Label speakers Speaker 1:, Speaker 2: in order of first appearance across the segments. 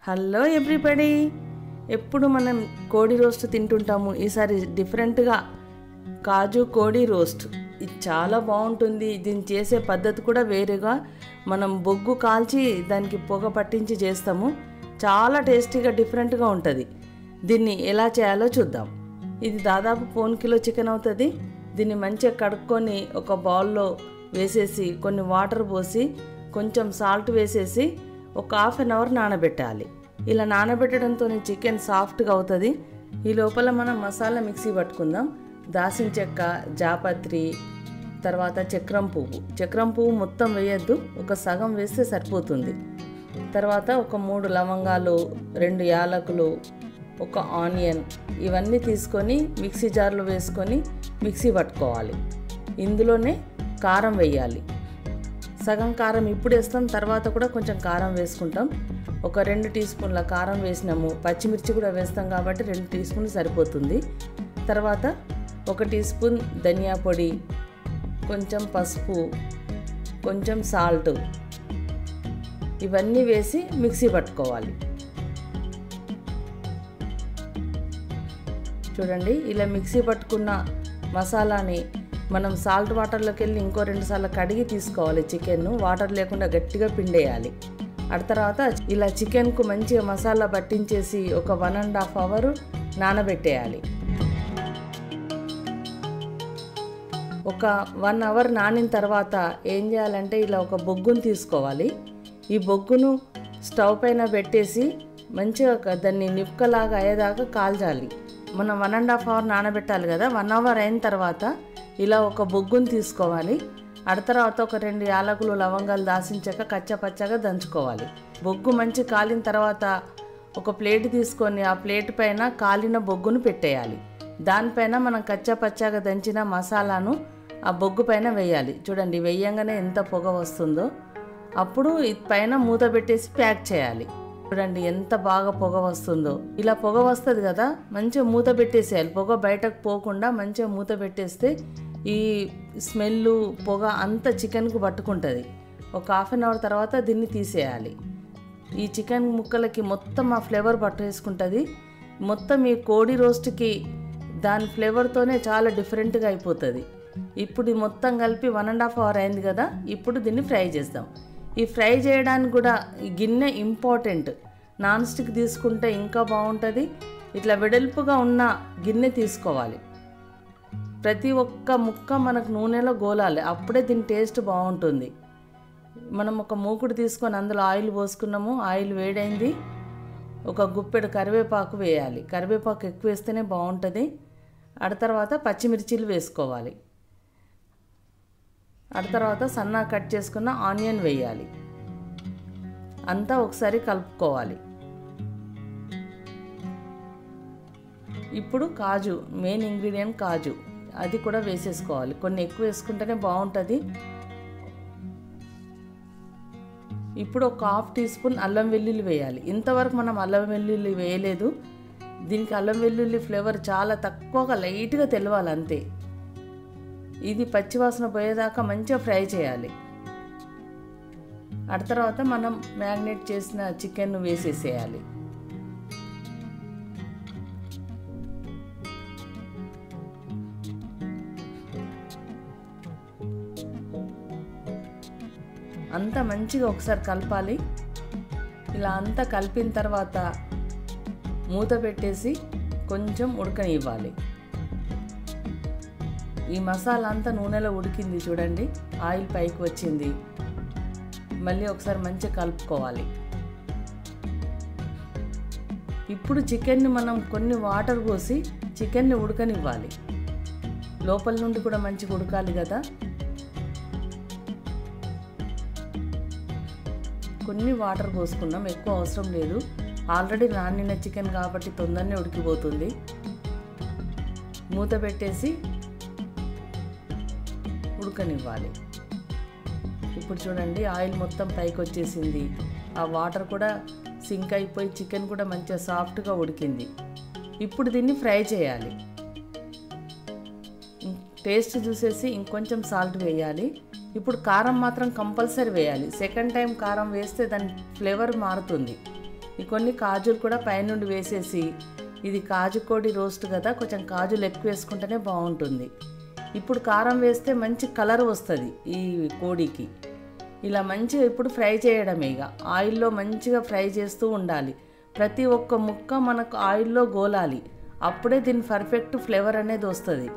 Speaker 1: Hello everybody, ఎప్పుడు మనం కోడి రోస్ట్ తింటుంటాము. ఈసారి డిఫరెంట్గా కాజు కోడి రోస్ట్ ఇది చాలా బాగుంటుంది. దీన్ని చేసే పద్ధతి కూడా వేరేగా, మనం బొగ్గు కాల్చి దానికి పొగ పట్టించి చేస్తాము. చాలా టేస్టీగా డిఫరెంట్గా ఉంటుంది. దీన్ని ఎలా చేయాలో చూద్దాం. ఇది దాదాపు 1 కిలో చికెన్ అవుతుంది. దీన్ని మంచిగా కడుక్కొని ఒక బౌల్లో వేసేసి కొన్ని వాటర్ పోసి కొంచెం సాల్ట్ వేసేసి ఒక ½ అన్ అవర్ నానబెట్టాలి. ఇలా నానబెట్టడంతో చికెన్ సాఫ్ట్గా అవుతుంది. ఈ లోపల మనం మసాలా మిక్సీ పట్టుకుందాం. దాల్చిన చెక్క, జాపత్రి, తర్వాత చక్రం పువ్వు మొత్తం వేయద్దు, ఒక సగం వేస్తే సరిపోతుంది. తర్వాత ఒక 3 లవంగాలు, 2 యాలకులు, ఒక ఆనియన్, ఇవన్నీ తీసుకొని మిక్సీ జార్లో వేసుకొని మిక్సీ పట్టుకోవాలి. ఇందులోనే కారం వేయాలి. సగం కారం ఇప్పుడు వేస్తాం, తర్వాత కూడా కొంచెం కారం వేసుకుంటాం. ఒక 2 టీ స్పూన్ల కారం వేసినాము. పచ్చిమిర్చి కూడా వేస్తాం కాబట్టి 2 టీ స్పూన్లు సరిపోతుంది. తర్వాత 1 టీ స్పూన్ ధనియా పొడి, కొంచెం పసుపు, కొంచెం సాల్ట్, ఇవన్నీ వేసి మిక్సీ పట్టుకోవాలి. చూడండి, ఇలా మిక్సీ పట్టుకున్న మసాలాని మనం సాల్ట్ వాటర్లోకి వెళ్ళి ఇంకో 2 సార్లు కడిగి తీసుకోవాలి. చికెన్ను వాటర్ లేకుండా గట్టిగా పిండేయాలి. ఆ తర్వాత ఇలా చికెన్కు మంచిగా మసాలా పట్టించేసి ఒక 1.5 అవర్ నానబెట్టేయాలి. ఒక 1 అవర్ నానిన తర్వాత ఏం చేయాలంటే ఇలా ఒక బొగ్గును తీసుకోవాలి. ఈ బొగ్గును స్టవ్ పైన పెట్టేసి మంచిగా దాన్ని నిప్పుకలాగా అయ్యేదాకా కాల్చాలి. మనం 1.5 అవర్ నానబెట్టాలి కదా. 1 అవర్ అయిన తర్వాత ఇలా ఒక బొగ్గును తీసుకోవాలి. ఆ తర్వాత ఒక 2 యాలకులు, లవంగాలు, దాల్చిన చెక్క కచ్చపచ్చగా దంచుకోవాలి. బొగ్గు మంచి కాలిన తర్వాత ఒక ప్లేట్ తీసుకొని ఆ ప్లేట్ పైన కాలిన బొగ్గును పెట్టేయాలి. దానిపైన మనం కచ్చపచ్చగా దంచిన మసాలాను ఆ బొగ్గు పైన వేయాలి. చూడండి, వేయంగానే ఎంత పొగ వస్తుందో. అప్పుడు పైన మూత పెట్టేసి ప్యాక్ చేయాలి. చూడండి ఎంత బాగా పొగ వస్తుందో. ఇలా పొగ వస్తుంది కదా, మంచిగా మూత పెట్టేసేయాలి. పొగ బయటకు పోకుండా మంచిగా మూత పెట్టేస్తే ఈ స్మెల్, పొగ అంతా చికెన్కు పట్టుకుంటుంది. ఒక ½ అన్ అవర్ తర్వాత దీన్ని తీసేయాలి. ఈ చికెన్ ముక్కలకి మొత్తం ఆ ఫ్లేవర్ పట్టేసుకుంటుంది. మొత్తం ఈ కోడి రోస్ట్కి దాని ఫ్లేవర్తోనే చాలా డిఫరెంట్గా అయిపోతుంది. ఇప్పుడు మొత్తం కలిపి 1.5 అవర్ అయింది కదా. ఇప్పుడు దీన్ని ఫ్రై చేద్దాం. ఈ ఫ్రై చేయడానికి కూడా ఈ గిన్నె ఇంపార్టెంట్. నాన్ స్టిక్ తీసుకుంటే ఇంకా బాగుంటుంది. ఇట్లా వెడల్పుగా ఉన్న గిన్నె తీసుకోవాలి. ప్రతి ఒక్క ముక్క మనకు నూనెలో గోలాలి, అప్పుడే దీని టేస్ట్ బాగుంటుంది. మనం ఒక మూకుడు తీసుకొని అందులో ఆయిల్ పోసుకున్నాము. ఆయిల్ వేడైంది. ఒక గుప్పెడు కరివేపాకు వేయాలి. కరివేపాకు ఎక్కువ వేస్తేనే బాగుంటుంది. ఆ తర్వాత పచ్చిమిర్చీలు వేసుకోవాలి. ఆ తర్వాత సన్నగా కట్ చేసుకున్న ఆనియన్ వేయాలి. అంతా ఒకసారి కలుపుకోవాలి. ఇప్పుడు కాజు, మెయిన్ ఇంగ్రీడియంట్ కాజు, అది కూడా వేసేసుకోవాలి. కొన్ని ఎక్కువ వేసుకుంటేనే బాగుంటుంది. ఇప్పుడు ఒక ½ టీ స్పూన్ అల్లం వెల్లుల్లి వేయాలి. ఇంతవరకు మనం అల్లం వెల్లుల్లి వేయలేదు. దీనికి అల్లం వెల్లుల్లి ఫ్లేవర్ చాలా తక్కువగా లైట్గా తెలవాలి అంతే. ఇది పచ్చివాసన పోయేదాకా మంచిగా ఫ్రై చేయాలి. ఆ తర్వాత మనం మ్యారినేట్ చేసిన చికెన్ వేసేసేయాలి. అంతా మంచిగా ఒకసారి కలపాలి. ఇలా అంతా కలిపిన తర్వాత మూత పెట్టేసి కొంచెం ఉడకనివ్వాలి. ఈ మసాలా అంతా నూనెలో ఉడికింది. చూడండి, ఆయిల్ పైకి వచ్చింది. మళ్ళీ ఒకసారి మంచిగా కలుపుకోవాలి. ఇప్పుడు చికెన్ని మనం కొన్ని వాటర్ పోసి చికెన్ని ఉడకనివ్వాలి. లోపల నుండి కూడా మంచిగా ఉడకాలి కదా. కొన్ని వాటర్ పోసుకున్నాం, ఎక్కువ అవసరం లేదు. ఆల్రెడీ నానిన చికెన్ కాబట్టి తొందరనే ఉడికిపోతుంది. మూత పెట్టేసి ఉడకనివ్వాలి. ఇప్పుడు చూడండి, ఆయిల్ మొత్తం పైకి వచ్చేసింది. ఆ వాటర్ కూడా సింక్ అయిపోయి చికెన్ కూడా మంచిగా సాఫ్ట్గా ఉడికింది. ఇప్పుడు దీన్ని ఫ్రై చేయాలి. టేస్ట్ చూసేసి ఇంకొంచెం సాల్ట్ వేయాలి. ఇప్పుడు కారం మాత్రం కంపల్సరీ వేయాలి. సెకండ్ టైం కారం వేస్తే దాని ఫ్లేవర్ మారుతుంది. ఈ కొన్ని కాజులు కూడా పైనుండి వేసేసి, ఇది కాజు కోడి రోస్ట్ కదా, కొంచెం కాజులు ఎక్కువ వేసుకుంటేనే బాగుంటుంది. ఇప్పుడు కారం వేస్తే మంచి కలర్ వస్తుంది ఈ కోడికి. ఇలా మంచిగా ఇప్పుడు ఫ్రై చేయడమే, ఇక ఆయిల్లో మంచిగా ఫ్రై చేస్తూ ఉండాలి. ప్రతి ఒక్క ముక్క మనకు ఆయిల్లో గోలాలి, అప్పుడే దీని పర్ఫెక్ట్ ఫ్లేవర్ అనేది వస్తుంది.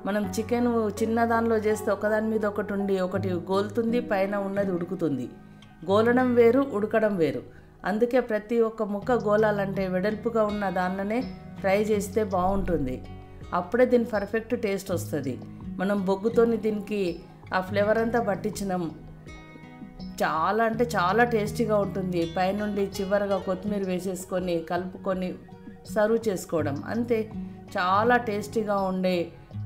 Speaker 1: మనం చికెన్ చిన్న దానిలో చేస్తే ఒకదాని మీద ఒకటి ఉండి ఒకటి గోలుతుంది, పైన ఉన్నది ఉడుకుతుంది. గోలడం వేరు, ఉడకడం వేరు. అందుకే ప్రతి ఒక్క ముక్క గోలాలంటే వెడల్పుగా ఉన్న దానిలోనే ఫ్రై చేస్తే బాగుంటుంది. అప్పుడే దీని పర్ఫెక్ట్ టేస్ట్ వస్తుంది. మనం బొగ్గుతోని దీనికి ఆ ఫ్లేవర్ అంతా పట్టించినాం, చాలా అంటే చాలా టేస్టీగా ఉంటుంది. పైనుండి చివరగా కొత్తిమీర వేసేసుకొని కలుపుకొని సర్వ్ చేసుకోవడం అంతే. చాలా టేస్టీగా ఉండే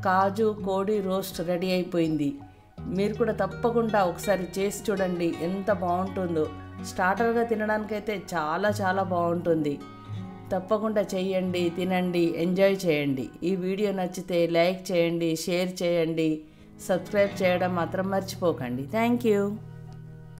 Speaker 1: కాజు కోడి రోస్ట్ రెడీ అయిపోయింది. మీరు కూడా తప్పకుండా ఒకసారి చేసి చూడండి, ఎంత బాగుంటుందో. స్టార్టర్గా తినడానికైతే చాలా చాలా బాగుంటుంది. తప్పకుండా చేయండి, తినండి, ఎంజాయ్ చేయండి. ఈ వీడియో నచ్చితే లైక్ చేయండి, షేర్ చేయండి, సబ్స్క్రైబ్ చేయడం మాత్రం మర్చిపోకండి. Thank you.